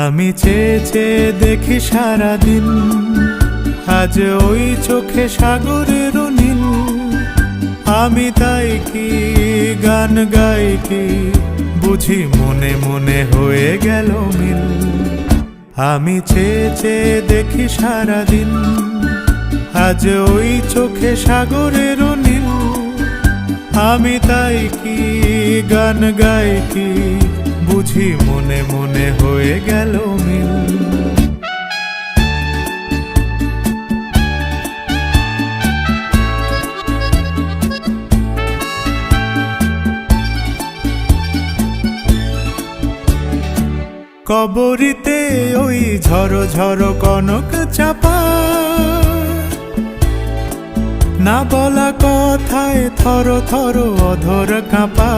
আমি চেয়ে চেয়ে দেখি সারাদিন, আজ ওই চোখে সাগরের নীল। আমি তাই কি গান গাই কি, বুঝি মনে মনে হয়ে গেল মিল। আমি চেয়ে চেয়ে দেখি সারাদিন, আজ ওই চোখে সাগরের নীল। আমি তাই কি গান গাই কি, বুঝি মনে মনে হয়ে গেল মিল। কবরীতে ওই ঝড়ো ঝড়ো কনক চাপা, না বলা কথায় থর থর অধর কাঁপা।